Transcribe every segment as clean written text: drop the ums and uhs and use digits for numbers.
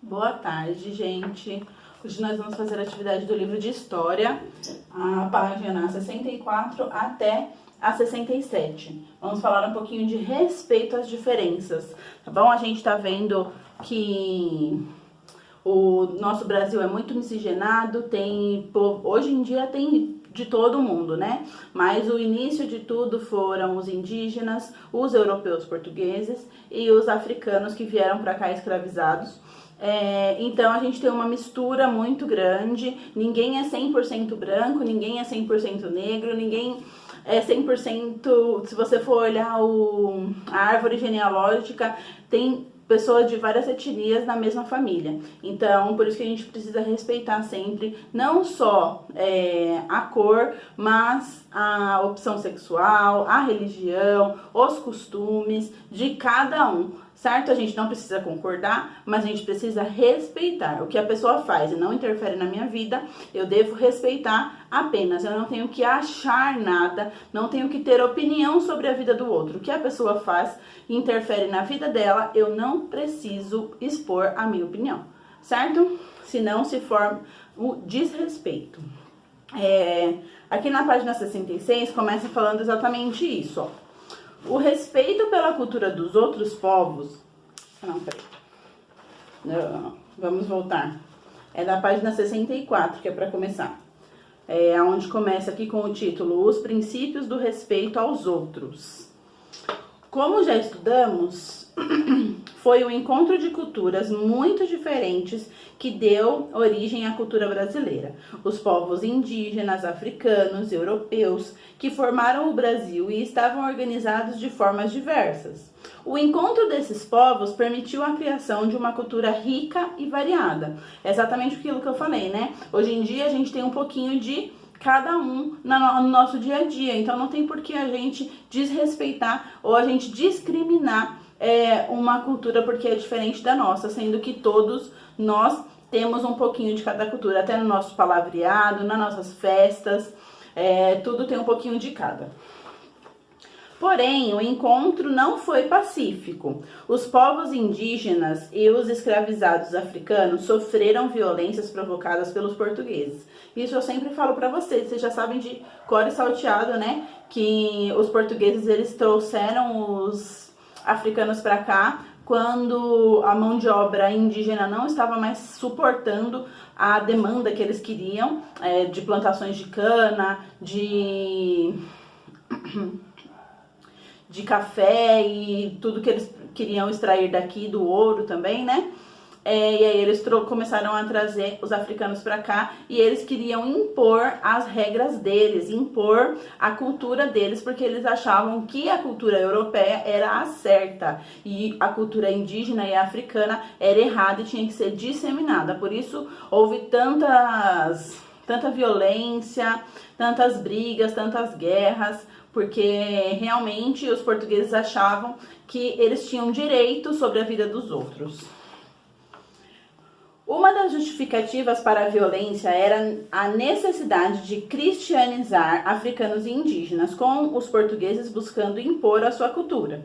Boa tarde, gente. Hoje nós vamos fazer a atividade do livro de História, a página 64 até a 67. Vamos falar um pouquinho de respeito às diferenças, tá bom? A gente tá vendo que o nosso Brasil é muito miscigenado, hoje em dia tem de todo mundo, né? Mas o início de tudo foram os indígenas, os europeus portugueses e os africanos que vieram para cá escravizados. Então a gente tem uma mistura muito grande, ninguém é 100% branco, ninguém é 100% negro, ninguém é 100%, se você for olhar a árvore genealógica, tem pessoas de várias etnias na mesma família. Então, por isso que a gente precisa respeitar sempre, não só a cor, mas a opção sexual, a religião, os costumes de cada um, certo? A gente não precisa concordar, mas a gente precisa respeitar. O que a pessoa faz e não interfere na minha vida, eu devo respeitar apenas. Eu não tenho que achar nada, não tenho que ter opinião sobre a vida do outro. O que a pessoa faz interfere na vida dela, eu não preciso expor a minha opinião, certo? Senão se forma o desrespeito. Aqui na página 66 começa falando exatamente isso, ó. O respeito pela cultura dos outros povos... Não, peraí. Não, vamos voltar. É da página 64, que é para começar. Onde começa aqui com o título Os princípios do respeito aos outros. Como já estudamos, foi um encontro de culturas muito diferentes que deu origem à cultura brasileira. Os povos indígenas, africanos, europeus, que formaram o Brasil e estavam organizados de formas diversas. O encontro desses povos permitiu a criação de uma cultura rica e variada. É exatamente aquilo que eu falei, né? Hoje em dia a gente tem um pouquinho de cada um no nosso dia a dia, então não tem por que a gente desrespeitar ou a gente discriminar uma cultura porque é diferente da nossa, sendo que todos nós temos um pouquinho de cada cultura, até no nosso palavreado, nas nossas festas, tudo tem um pouquinho de cada. Porém, o encontro não foi pacífico. Os povos indígenas e os escravizados africanos sofreram violências provocadas pelos portugueses. Isso eu sempre falo para vocês já sabem de cor e salteado, né? Que os portugueses, eles trouxeram os africanos para cá quando a mão de obra indígena não estava mais suportando a demanda que eles queriam, de plantações de cana, de café e tudo que eles queriam extrair daqui, do ouro também, né? E aí eles começaram a trazer os africanos para cá e eles queriam impor as regras deles, impor a cultura deles, porque eles achavam que a cultura europeia era a certa e a cultura indígena e africana era errada e tinha que ser disseminada. Por isso houve tanta violência, tantas brigas, tantas guerras, porque realmente os portugueses achavam que eles tinham direito sobre a vida dos outros. Uma das justificativas para a violência era a necessidade de cristianizar africanos e indígenas, com os portugueses buscando impor a sua cultura.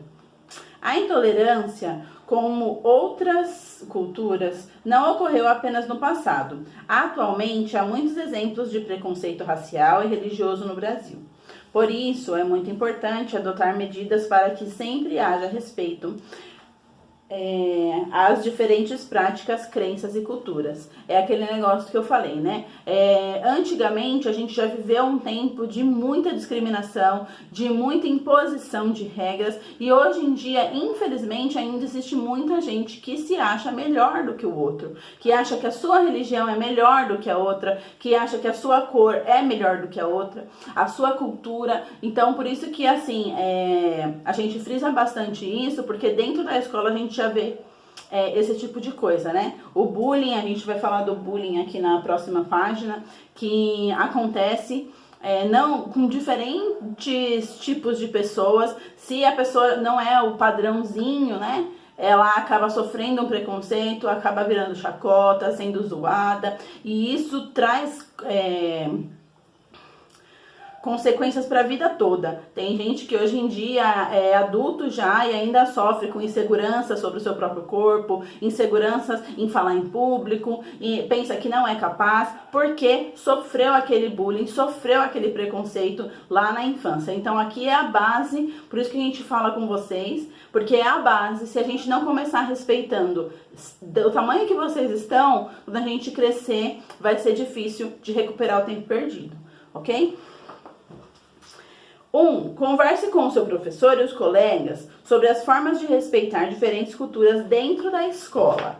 A intolerância, como outras culturas, não ocorreu apenas no passado. Atualmente, há muitos exemplos de preconceito racial e religioso no Brasil. Por isso, é muito importante adotar medidas para que sempre haja respeito às diferentes práticas, crenças e culturas. É aquele negócio que eu falei, né? Antigamente, a gente já viveu um tempo de muita discriminação, de muita imposição de regras, e hoje em dia, infelizmente, ainda existe muita gente que se acha melhor do que o outro, que acha que a sua religião é melhor do que a outra, que acha que a sua cor é melhor do que a outra, a sua cultura. Então, por isso que, assim, a gente frisa bastante isso, porque dentro da escola a gente já vê esse tipo de coisa, né? O bullying, a gente vai falar do bullying aqui na próxima página, que acontece não com diferentes tipos de pessoas. Se a pessoa não é o padrãozinho, né? Ela acaba sofrendo um preconceito, acaba virando chacota, sendo zoada, e isso traz consequências para a vida toda. Tem gente que hoje em dia é adulto já e ainda sofre com insegurança sobre o seu próprio corpo, inseguranças em falar em público, e pensa que não é capaz, porque sofreu aquele bullying, sofreu aquele preconceito lá na infância. Então aqui é a base, por isso que a gente fala com vocês, porque é a base. Se a gente não começar respeitando o tamanho que vocês estão, quando a gente crescer, vai ser difícil de recuperar o tempo perdido, ok? 1. Converse com o seu professor e os colegas sobre as formas de respeitar diferentes culturas dentro da escola.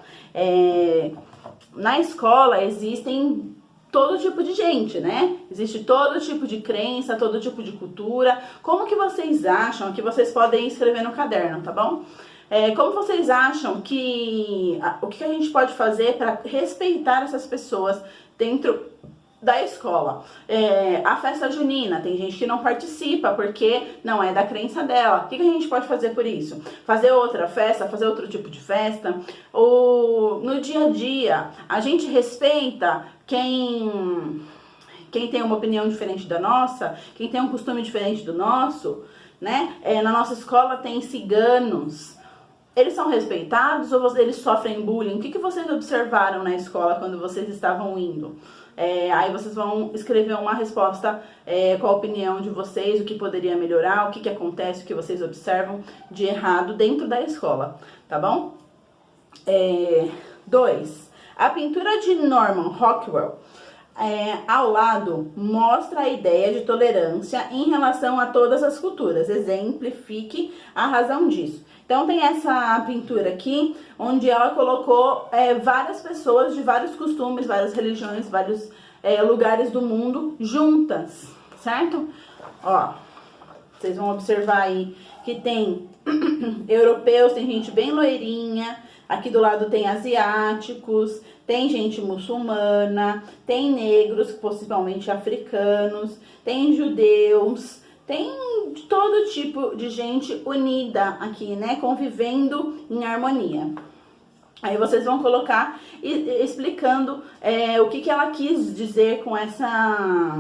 Na escola existem todo tipo de gente, né? Existe todo tipo de crença, todo tipo de cultura. Como que vocês acham que vocês podem escrever no caderno, tá bom? Como vocês acham que... O que a gente pode fazer para respeitar essas pessoas dentro da escola? A festa junina, tem gente que não participa porque não é da crença dela. O que a gente pode fazer por isso? Fazer outra festa, fazer outro tipo de festa? Ou no dia a dia, a gente respeita quem tem uma opinião diferente da nossa, quem tem um costume diferente do nosso, né? Na nossa escola tem ciganos. Eles são respeitados ou eles sofrem bullying? O que vocês observaram na escola quando vocês estavam indo? Aí vocês vão escrever uma resposta com a opinião de vocês, o que poderia melhorar, o que acontece, o que vocês observam de errado dentro da escola, tá bom? 2. A pintura de Norman Rockwell, ao lado, mostra a ideia de tolerância em relação a todas as culturas. Exemplifique a razão disso. Então tem essa pintura aqui, onde ela colocou várias pessoas de vários costumes, várias religiões, vários lugares do mundo juntas, certo? Ó, vocês vão observar aí que tem europeus, tem gente bem loirinha, aqui do lado tem asiáticos, tem gente muçulmana, tem negros, possivelmente africanos, tem judeus, tem todo tipo de gente unida aqui, né? Pinvivendo em harmonia. Aí vocês vão colocar explicando o que ela quis dizer com essa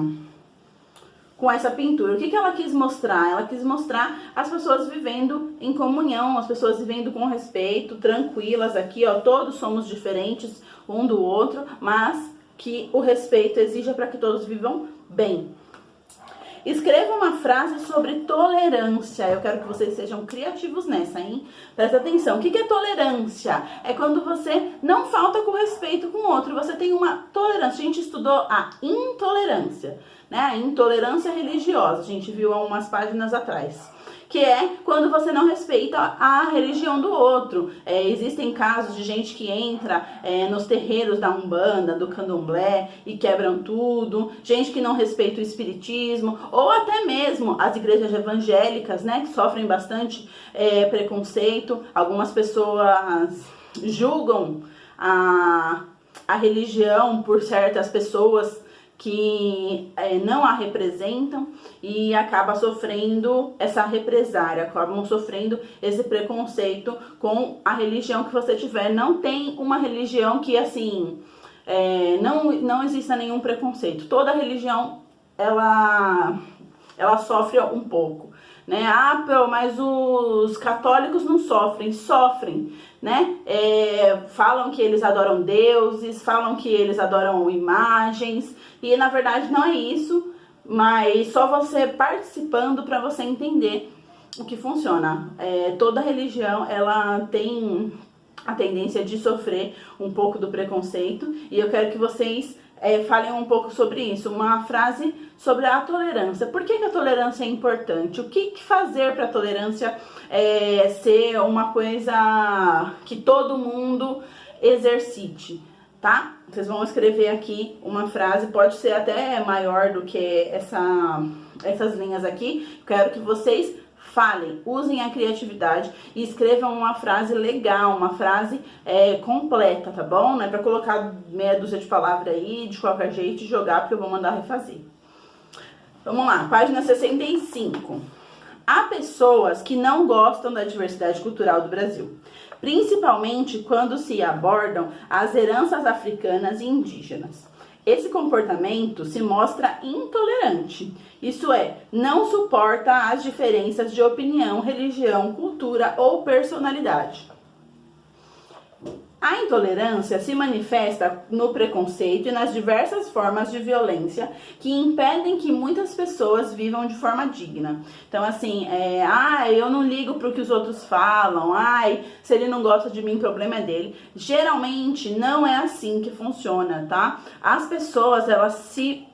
pintura. O que ela quis mostrar? Ela quis mostrar as pessoas vivendo em comunhão, as pessoas vivendo com respeito, tranquilas aqui, ó. Todos somos diferentes um do outro, mas que o respeito exija para que todos vivam bem. Escreva uma frase sobre tolerância. Eu quero que vocês sejam criativos nessa, hein? Presta atenção. O que é tolerância? É quando você não falta com respeito com o outro. Você tem uma tolerância. A gente estudou a intolerância, né? A intolerância religiosa. A gente viu há umas páginas atrás. Que é quando você não respeita a religião do outro. Existem casos de gente que entra nos terreiros da Umbanda, do Candomblé e quebram tudo. Gente que não respeita o espiritismo, ou até mesmo as igrejas evangélicas, né, que sofrem bastante preconceito. Algumas pessoas julgam a religião por certas pessoas que não a representam e acaba sofrendo essa represária, acabam sofrendo esse preconceito com a religião que você tiver. Não tem uma religião que, assim, não exista nenhum preconceito. Toda religião, ela sofre um pouco, né? Mas os católicos não sofrem, né? Falam que eles adoram deuses, falam que eles adoram imagens, e na verdade não é isso, mas só você participando para você entender o que funciona. Toda religião, ela tem a tendência de sofrer um pouco do preconceito, e eu quero que vocês falem um pouco sobre isso. Uma frase sobre a tolerância. Por que a tolerância é importante? O que fazer para a tolerância ser uma coisa que todo mundo exercite, tá? Vocês vão escrever aqui uma frase, pode ser até maior do que essas linhas aqui. Quero que vocês falem, usem a criatividade e escrevam uma frase legal, uma frase completa, tá bom? Não é pra colocar meia dúzia de palavras aí, de qualquer jeito, e jogar, porque eu vou mandar refazer. Vamos lá, página 65. Há pessoas que não gostam da diversidade cultural do Brasil, principalmente quando se abordam as heranças africanas e indígenas. Esse comportamento se mostra intolerante, isso é, não suporta as diferenças de opinião, religião, cultura ou personalidade. A intolerância se manifesta no preconceito e nas diversas formas de violência que impedem que muitas pessoas vivam de forma digna. Então, assim, eu não ligo para o que os outros falam, se ele não gosta de mim, o problema é dele. Geralmente não é assim que funciona, tá? As pessoas, elas se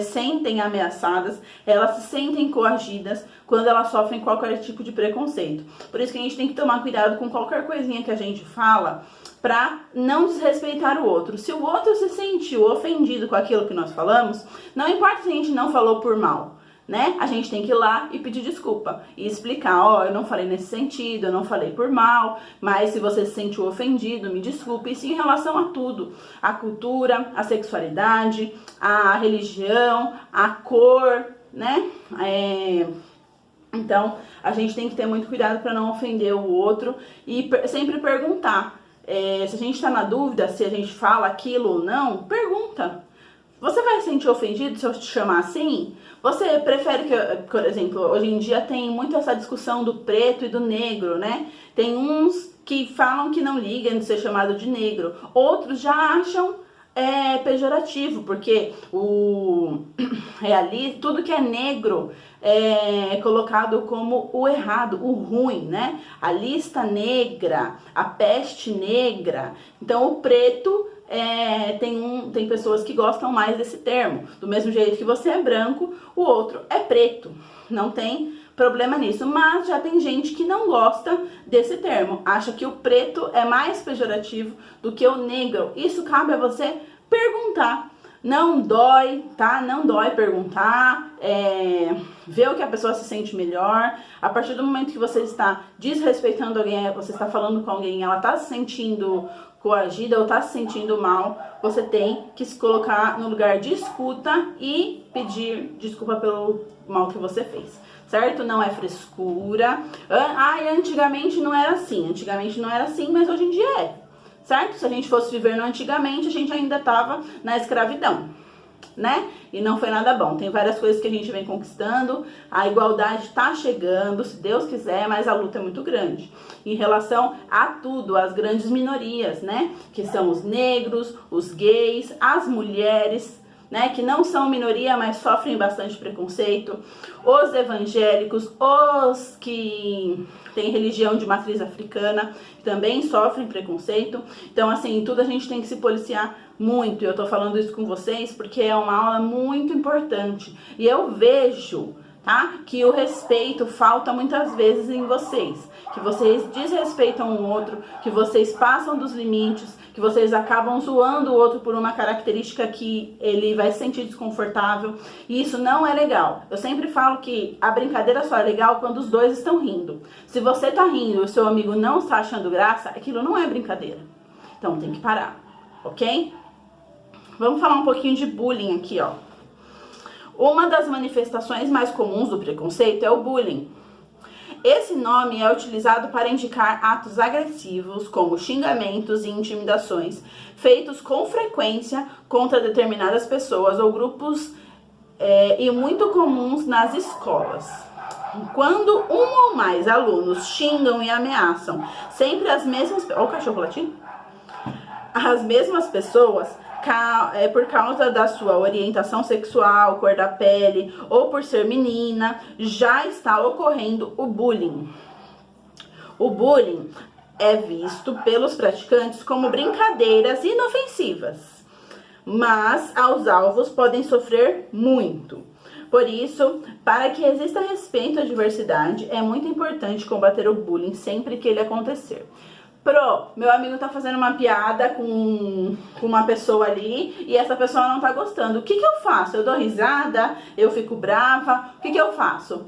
sentem ameaçadas, elas se sentem coagidas quando elas sofrem qualquer tipo de preconceito. Por isso que a gente tem que tomar cuidado com qualquer coisinha que a gente fala, para não desrespeitar o outro. Se o outro se sentiu ofendido com aquilo que nós falamos, não importa se a gente não falou por mal, né? A gente tem que ir lá e pedir desculpa e explicar, eu não falei nesse sentido, eu não falei por mal, mas se você se sentiu ofendido, me desculpe. Isso em relação a tudo, a cultura, a sexualidade, a religião, a cor, né? Então, a gente tem que ter muito cuidado para não ofender o outro e sempre perguntar. Se a gente está na dúvida se a gente fala aquilo ou não, pergunta. Você vai se sentir ofendido se eu te chamar assim? Você prefere que, por exemplo, hoje em dia tem muito essa discussão do preto e do negro, né? Tem uns que falam que não ligam de ser chamado de negro, outros já acham pejorativo, porque ali tudo que é negro é colocado como o errado, o ruim, né? A lista negra, a peste negra. Então o preto tem pessoas que gostam mais desse termo. Do mesmo jeito que você é branco, o outro é preto. Não tem problema nisso, mas já tem gente que não gosta desse termo, acha que o preto é mais pejorativo do que o negro. Isso cabe a você perguntar. Não dói, tá? Não dói perguntar, ver o que a pessoa se sente melhor. A partir do momento que você está desrespeitando alguém, você está falando com alguém, ela está se sentindo coagida ou está se sentindo mal, você tem que se colocar no lugar de escuta e pedir desculpa pelo mal que você fez, certo? Não é frescura. Antigamente não era assim, mas hoje em dia é. Certo? Se a gente fosse viver no antigamente, a gente ainda estava na escravidão, né? E não foi nada bom. Tem várias coisas que a gente vem conquistando, a igualdade está chegando, se Deus quiser, mas a luta é muito grande. Em relação a tudo, as grandes minorias, né? Que são os negros, os gays, as mulheres, né, que não são minoria, mas sofrem bastante preconceito, os evangélicos, os que têm religião de matriz africana, também sofrem preconceito. Então, assim, tudo a gente tem que se policiar muito, e eu tô falando isso com vocês porque é uma aula muito importante, e eu vejo, tá, que o respeito falta muitas vezes em vocês, que vocês desrespeitam o outro, que vocês passam dos limites, que vocês acabam zoando o outro por uma característica que ele vai se sentir desconfortável, e isso não é legal. Eu sempre falo que a brincadeira só é legal quando os dois estão rindo. Se você tá rindo e o seu amigo não está achando graça, aquilo não é brincadeira. Então tem que parar, ok? Vamos falar um pouquinho de bullying aqui, ó. Uma das manifestações mais comuns do preconceito é o bullying. Esse nome é utilizado para indicar atos agressivos, como xingamentos e intimidações, feitos com frequência contra determinadas pessoas ou grupos e muito comuns nas escolas. Quando um ou mais alunos xingam e ameaçam sempre as mesmas... Ó o cachorro latindo! As mesmas pessoas... por causa da sua orientação sexual, cor da pele ou por ser menina, já está ocorrendo o bullying. O bullying é visto pelos praticantes como brincadeiras inofensivas, mas aos alvos podem sofrer muito. Por isso, para que exista respeito à diversidade, é muito importante combater o bullying sempre que ele acontecer. Meu amigo tá fazendo uma piada com uma pessoa ali e essa pessoa não tá gostando. O que eu faço? Eu dou risada? Eu fico brava? O que eu faço?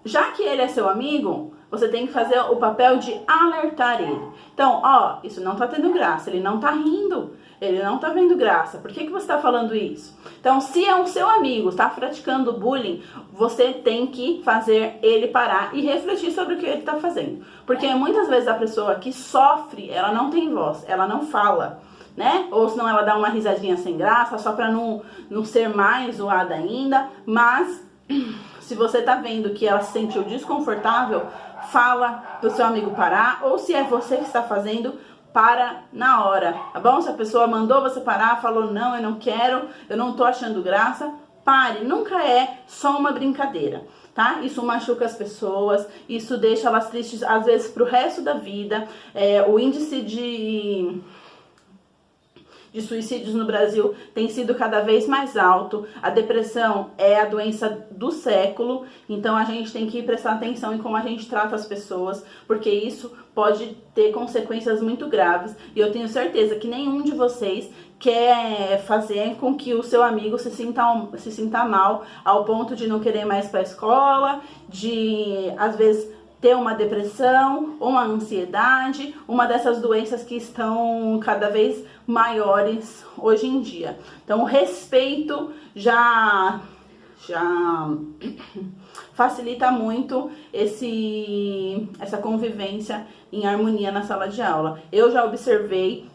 Já que ele é seu amigo, você tem que fazer o papel de alertar ele. Então, isso não tá tendo graça, ele não tá rindo, ele não tá vendo graça. Por que você tá falando isso? Então, se é um seu amigo, está praticando bullying, você tem que fazer ele parar e refletir sobre o que ele tá fazendo. Porque muitas vezes a pessoa que sofre, ela não tem voz, ela não fala. né? Ou senão ela dá uma risadinha sem graça, só pra não ser mais zoada ainda. Mas se você tá vendo que ela se sentiu desconfortável, fala pro seu amigo parar. Ou se é você que está fazendo, para na hora, tá bom? Se a pessoa mandou você parar, falou não, eu não quero, eu não tô achando graça, pare. Nunca é só uma brincadeira, tá? Isso machuca as pessoas, isso deixa elas tristes, às vezes, pro resto da vida. O índice de suicídios no Brasil tem sido cada vez mais alto. A depressão é a doença do século, então a gente tem que prestar atenção em como a gente trata as pessoas, porque isso pode ter consequências muito graves. E eu tenho certeza que nenhum de vocês quer fazer com que o seu amigo se sinta mal ao ponto de não querer mais para a escola, de, às vezes, ter uma depressão, uma ansiedade, uma dessas doenças que estão cada vez maiores hoje em dia. Então, o respeito já facilita muito essa convivência em harmonia na sala de aula. Eu já observei,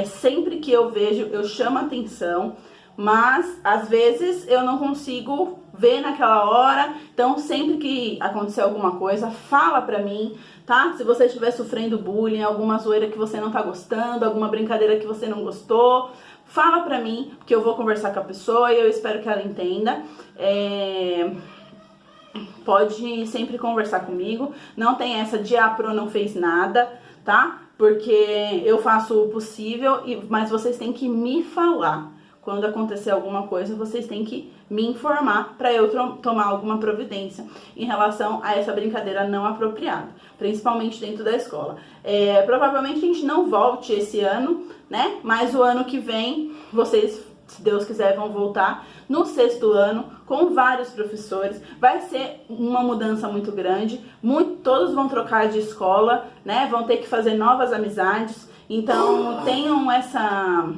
sempre que eu vejo, eu chamo atenção, mas às vezes eu não consigo ver naquela hora. Então, sempre que acontecer alguma coisa, fala pra mim, tá? Se você estiver sofrendo bullying, alguma zoeira que você não tá gostando, alguma brincadeira que você não gostou, fala pra mim, porque eu vou conversar com a pessoa e eu espero que ela entenda. Pode sempre conversar comigo, não tem essa de a Pro não fez nada, tá? Porque eu faço o possível, mas vocês têm que me falar. Quando acontecer alguma coisa, vocês têm que me informar para eu tomar alguma providência em relação a essa brincadeira não apropriada, principalmente dentro da escola. Provavelmente a gente não volte esse ano, né? Mas o ano que vem, vocês, se Deus quiser, vão voltar no 6º ano com vários professores. Vai ser uma mudança muito grande, todos vão trocar de escola, né? Vão ter que fazer novas amizades. Então, tenham essa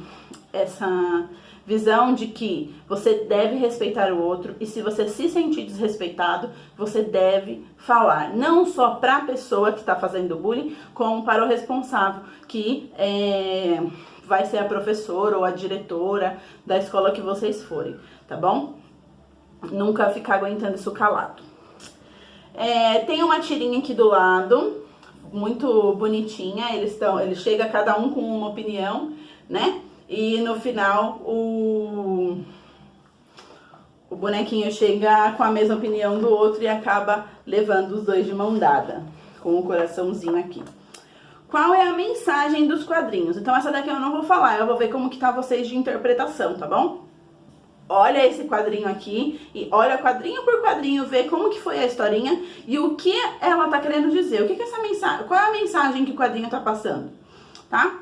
visão de que você deve respeitar o outro, e se você se sentir desrespeitado, você deve falar, não só para a pessoa que está fazendo bullying, como para o responsável, que vai ser a professora ou a diretora da escola que vocês forem, tá bom? Nunca ficar aguentando isso calado. Tem uma tirinha aqui do lado, muito bonitinha, eles chegam cada um com uma opinião, né? E no final o bonequinho chega com a mesma opinião do outro e acaba levando os dois de mão dada, com o coraçãozinho aqui. Qual é a mensagem dos quadrinhos? Então essa daqui eu não vou falar, eu vou ver como que tá vocês de interpretação, tá bom? Olha esse quadrinho aqui e olha quadrinho por quadrinho, vê como que foi a historinha e o que ela tá querendo dizer. O que que essa mensagem, qual é a mensagem que o quadrinho tá passando, tá?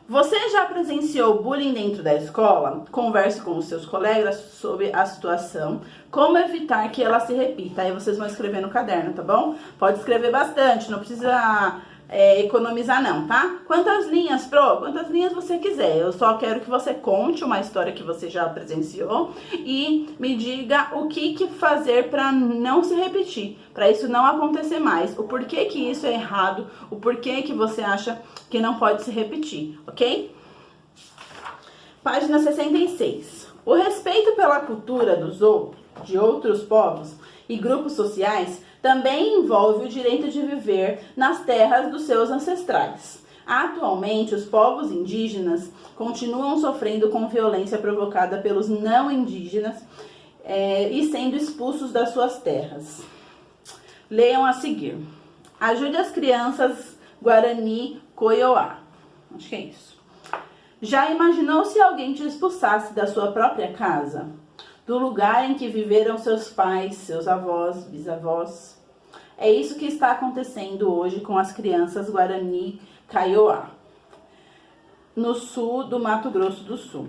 Você já presenciou bullying dentro da escola? Converse com os seus colegas sobre a situação, como evitar que ela se repita. Aí vocês vão escrever no caderno, tá bom? Pode escrever bastante, não precisa economizar não, tá? Quantas linhas, Pro? Quantas linhas você quiser. Eu só quero que você conte uma história que você já presenciou e me diga o que fazer para não se repetir, para isso não acontecer mais. O porquê que isso é errado, o porquê que você acha que não pode se repetir, ok? Página 66. O respeito pela cultura de outros povos e grupos sociais também envolve o direito de viver nas terras dos seus ancestrais. Atualmente, os povos indígenas continuam sofrendo com violência provocada pelos não indígenas e sendo expulsos das suas terras. Leiam a seguir. Ajude as crianças Guarani Kaiowá. Acho que é isso. Já imaginou se alguém te expulsasse da sua própria casa? Do lugar em que viveram seus pais, seus avós, bisavós? É isso que está acontecendo hoje com as crianças Guarani Kaiowá, no sul do Mato Grosso do Sul.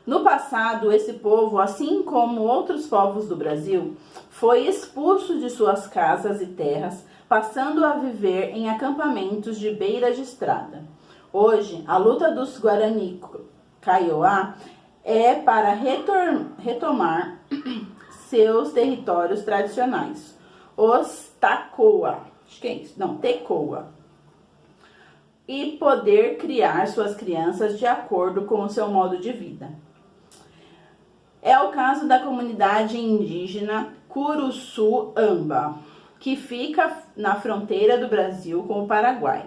No passado, esse povo, assim como outros povos do Brasil, foi expulso de suas casas e terras, passando a viver em acampamentos de beira de estrada. Hoje, a luta dos Guarani Kaiowá é para retomar seus territórios tradicionais, os Tacoa, acho que é isso, não, Tecoa. e poder criar suas crianças de acordo com o seu modo de vida. É o caso da comunidade indígena Curuçu-Amba, que fica na fronteira do Brasil com o Paraguai.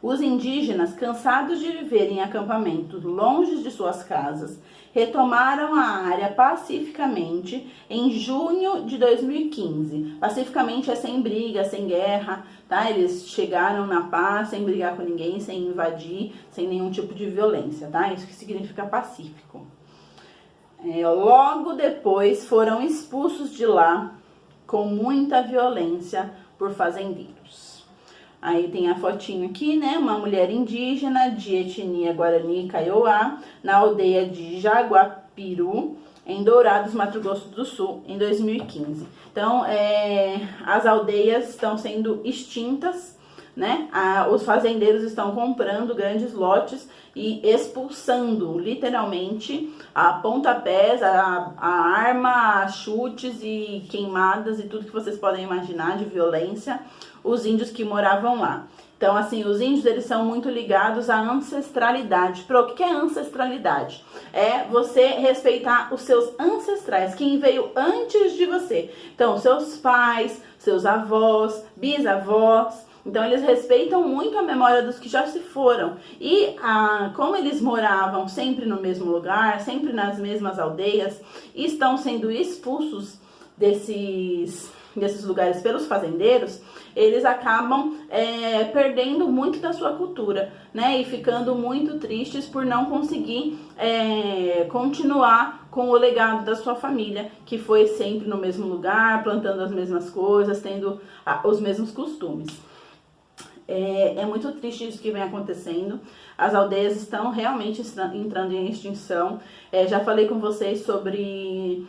Os indígenas, cansados de viver em acampamentos longe de suas casas, retomaram a área pacificamente em junho de 2015. Pacificamente é sem briga, sem guerra, tá? Eles chegaram na paz, sem brigar com ninguém, sem invadir, sem nenhum tipo de violência, tá? Isso que significa pacífico. Logo depois foram expulsos de lá com muita violência por fazendeiros. Aí tem a fotinho aqui, né? Uma mulher indígena de etnia Guarani Kaiowá, na aldeia de Jaguapiru, em Dourados, Mato Grosso do Sul, em 2015. Então, as aldeias estão sendo extintas, né? Os fazendeiros estão comprando grandes lotes e expulsando, literalmente, a pontapés, a arma, a chutes e queimadas e tudo que vocês podem imaginar de violência, os índios que moravam lá. Então, assim, os índios, eles são muito ligados à ancestralidade. O que é ancestralidade? É você respeitar os seus ancestrais, quem veio antes de você. Então, seus pais, seus avós, bisavós. Então, eles respeitam muito a memória dos que já se foram. E como eles moravam sempre no mesmo lugar, sempre nas mesmas aldeias, e estão sendo expulsos desses lugares pelos fazendeiros, eles acabam perdendo muito da sua cultura, né? E ficando muito tristes por não conseguir continuar com o legado da sua família, que foi sempre no mesmo lugar, plantando as mesmas coisas, tendo os mesmos costumes. É muito triste isso que vem acontecendo. As aldeias estão realmente entrando em extinção. Já falei com vocês sobre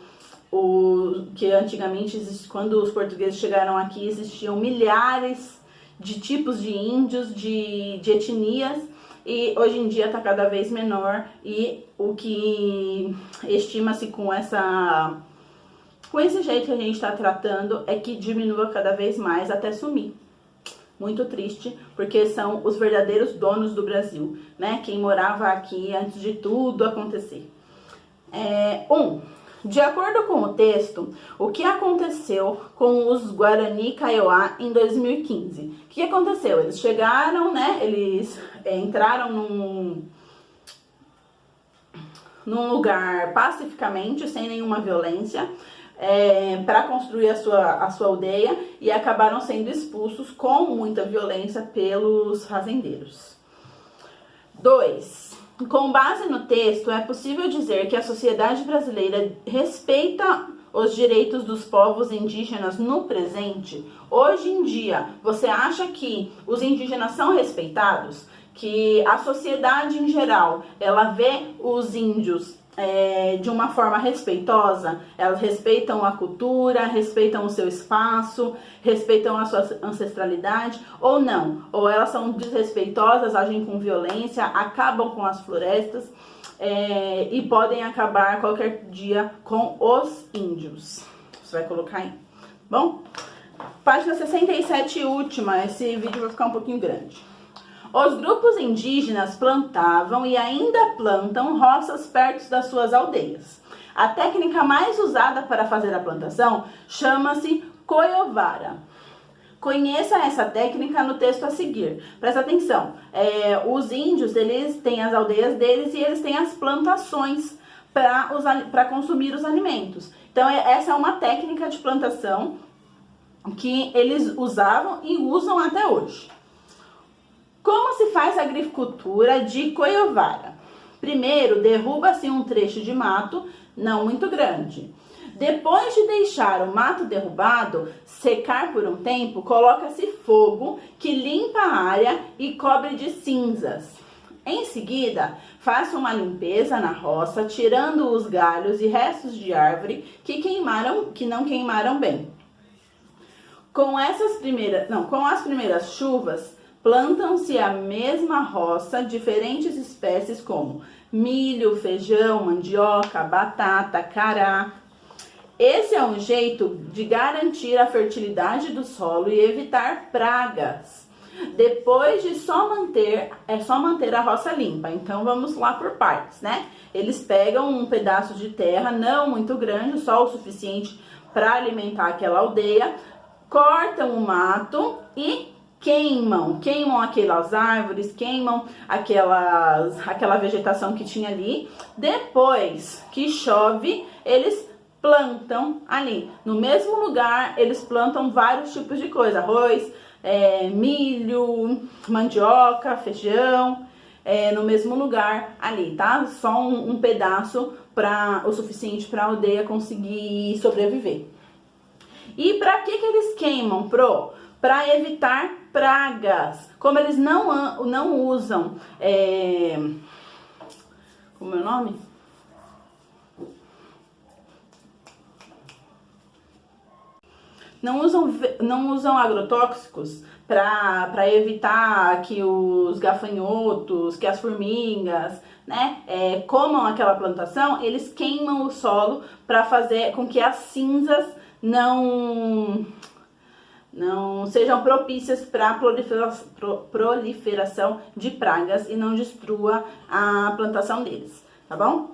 que antigamente, quando os portugueses chegaram aqui, existiam milhares de tipos de índios, de etnias, e hoje em dia está cada vez menor, e o que estima-se com esse jeito que a gente está tratando é que diminua cada vez mais até sumir. Muito triste, porque são os verdadeiros donos do Brasil, né? Quem morava aqui antes de tudo acontecer. De acordo com o texto, o que aconteceu com os Guarani Kaiowá em 2015? O que aconteceu? Eles chegaram, né? Eles entraram num lugar pacificamente, sem nenhuma violência, para construir a sua aldeia, e acabaram sendo expulsos com muita violência pelos fazendeiros. 2. Com base no texto, é possível dizer que a sociedade brasileira respeita os direitos dos povos indígenas no presente? Hoje em dia, você acha que os indígenas são respeitados? Que a sociedade em geral, ela vê os índios de uma forma respeitosa? Elas respeitam a cultura, respeitam o seu espaço, respeitam a sua ancestralidade, ou não? Ou elas são desrespeitosas, agem com violência, acabam com as florestas e podem acabar qualquer dia com os índios. Você vai colocar aí. Bom, página 67 e última. Esse vídeo vai ficar um pouquinho grande. Os grupos indígenas plantavam e ainda plantam roças perto das suas aldeias. A técnica mais usada para fazer a plantação chama-se coiovara. Conheça essa técnica no texto a seguir. Presta atenção. Os índios, eles têm as aldeias deles e eles têm as plantações para consumir os alimentos. Então, essa é uma técnica de plantação que eles usavam e usam até hoje. Como se faz a agricultura de coiovara? Primeiro, derruba-se um trecho de mato, não muito grande. Depois de deixar o mato derrubado secar por um tempo, coloca-se fogo que limpa a área e cobre de cinzas. Em seguida, faça uma limpeza na roça, tirando os galhos e restos de árvore que não queimaram bem. Com as primeiras chuvas, plantam-se a mesma roça diferentes espécies como milho, feijão, mandioca, batata, cará. Esse é um jeito de garantir a fertilidade do solo e evitar pragas. Depois de só manter a roça limpa. Então vamos lá por partes, né? Eles pegam um pedaço de terra, não muito grande, só o suficiente para alimentar aquela aldeia, cortam o mato e queimam aquelas árvores, queimam aquela vegetação que tinha ali. Depois que chove, eles plantam ali. No mesmo lugar, eles plantam vários tipos de coisa, arroz, milho, mandioca, feijão, no mesmo lugar ali, tá? Só um pedaço o suficiente para a aldeia conseguir sobreviver. E para que eles queimam, para evitar pragas. Como eles não usam, como é o nome? Não usam agrotóxicos para evitar que os gafanhotos, que as formigas, né, comam aquela plantação. Eles queimam o solo para fazer com que as cinzas não sejam propícias para a proliferação de pragas e não destrua a plantação deles, tá bom?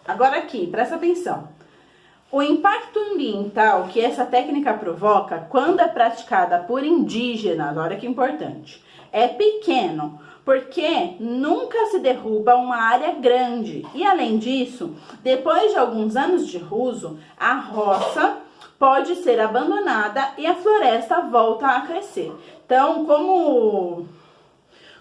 Agora aqui, presta atenção. O impacto ambiental que essa técnica provoca quando é praticada por indígenas, olha que importante, é pequeno, porque nunca se derruba uma área grande. E além disso, depois de alguns anos de uso, a roça pode ser abandonada e a floresta volta a crescer. Então,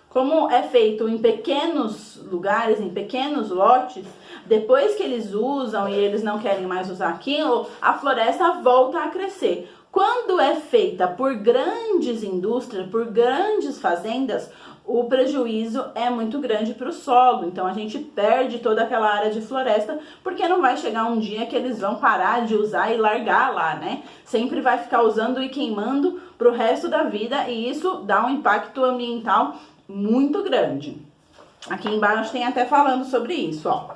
como é feito em pequenos lugares, em pequenos lotes, depois que eles usam e eles não querem mais usar aquilo, a floresta volta a crescer. Quando é feita por grandes indústrias, por grandes fazendas, o prejuízo é muito grande para o solo. Então a gente perde toda aquela área de floresta, porque não vai chegar um dia que eles vão parar de usar e largar lá, né? Sempre vai ficar usando e queimando para o resto da vida, e isso dá um impacto ambiental muito grande. Aqui embaixo tem até falando sobre isso, ó.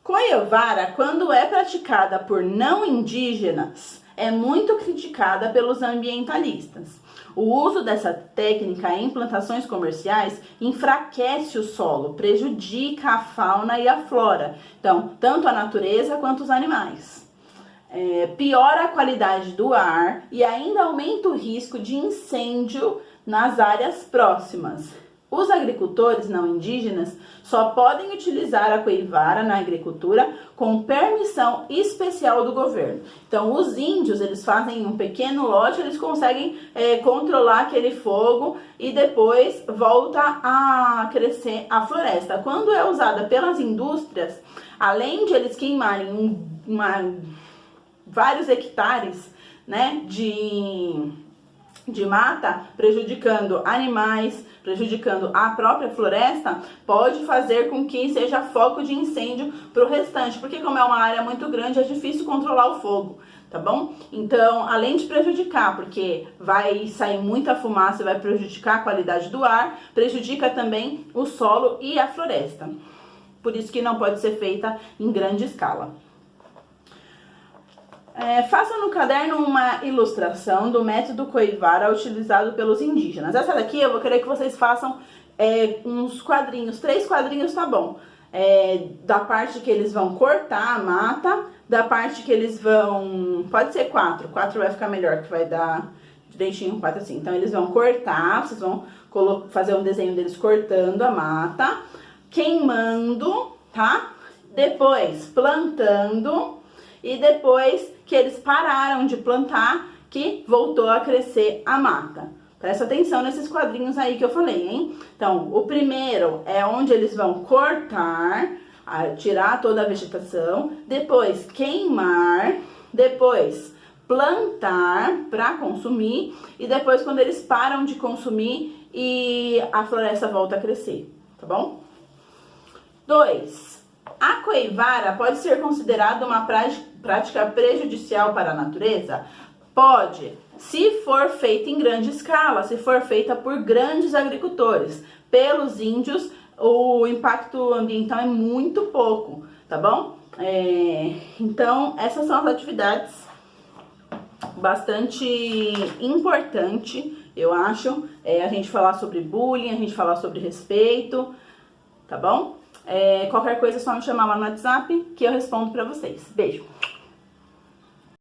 Coivara, quando é praticada por não indígenas, é muito criticada pelos ambientalistas. O uso dessa técnica em plantações comerciais enfraquece o solo, prejudica a fauna e a flora, então, tanto a natureza quanto os animais. Piora a qualidade do ar e ainda aumenta o risco de incêndio nas áreas próximas. Os agricultores não indígenas só podem utilizar a coivara na agricultura com permissão especial do governo. Então, os índios, eles fazem um pequeno lote, eles conseguem controlar aquele fogo e depois volta a crescer a floresta. Quando é usada pelas indústrias, além de eles queimarem vários hectares, né, de mata, prejudicando animais, prejudicando a própria floresta, pode fazer com que seja foco de incêndio para o restante, porque como é uma área muito grande, é difícil controlar o fogo, tá bom? Então, além de prejudicar, porque vai sair muita fumaça e vai prejudicar a qualidade do ar, prejudica também o solo e a floresta. Por isso que não pode ser feita em grande escala. Faça no caderno uma ilustração do método coivara utilizado pelos indígenas. Essa daqui eu vou querer que vocês façam uns quadrinhos, 3 quadrinhos tá bom. Da parte que eles vão cortar a mata, da parte que eles vão... Pode ser 4 vai ficar melhor, que vai dar direitinho 4 assim. Então eles vão cortar, vocês vão fazer um desenho deles cortando a mata, queimando, tá? Depois plantando e depois que eles pararam de plantar, que voltou a crescer a mata. Presta atenção nesses quadrinhos aí que eu falei, hein? Então, o primeiro é onde eles vão cortar, tirar toda a vegetação, depois queimar, depois plantar para consumir e depois quando eles param de consumir e a floresta volta a crescer, tá bom? 2. A coivara pode ser considerada uma prática prejudicial para a natureza? Pode, se for feita em grande escala, se for feita por grandes agricultores. Pelos índios, o impacto ambiental é muito pouco, tá bom? Então, essas são as atividades bastante importante, eu acho, a gente falar sobre bullying, a gente falar sobre respeito, tá bom? Qualquer coisa é só me chamar lá no WhatsApp que eu respondo pra vocês. Beijo!